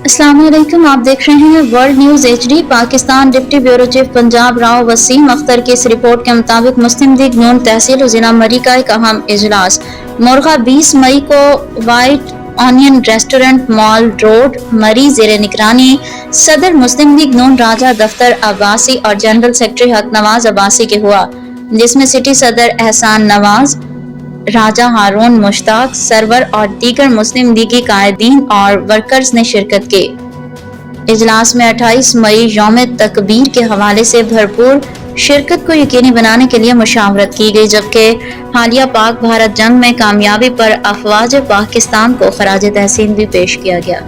अस्सलाम वालेकुम, आप देख रहे हैं world news HD। Pakistan deputy bureau chief Punjab Rao Waseem Akhtar की इस रिपोर्ट के मुताबिक मुस्लिम लीग नून तहसील और जिला मरी का एक अहम इजलास मुर्गा 20 मई को white onion restaurant mall road मरी ज़ेरे निगरानी सदर मुस्लिम लीग नून राजा दफ्तर अब्बासी और जनरल सेक्रेटरी हक नवाज अब्बासी के हुआ, जिसमें सिटी सदर एहसान नवाज, राजा हारून मुश्ताक सरवर और दीगर मुस्लिम लीगी कायदीन और वर्कर्स ने शिरकत की। इजलास में 28 मई यौम तकबीर के हवाले से भरपूर शिरकत को यकीनी बनाने के लिए मुशावरत की गई, जबकि हालिया पाक भारत जंग में कामयाबी पर अफवाज पाकिस्तान को खराज तहसीन भी पेश किया गया।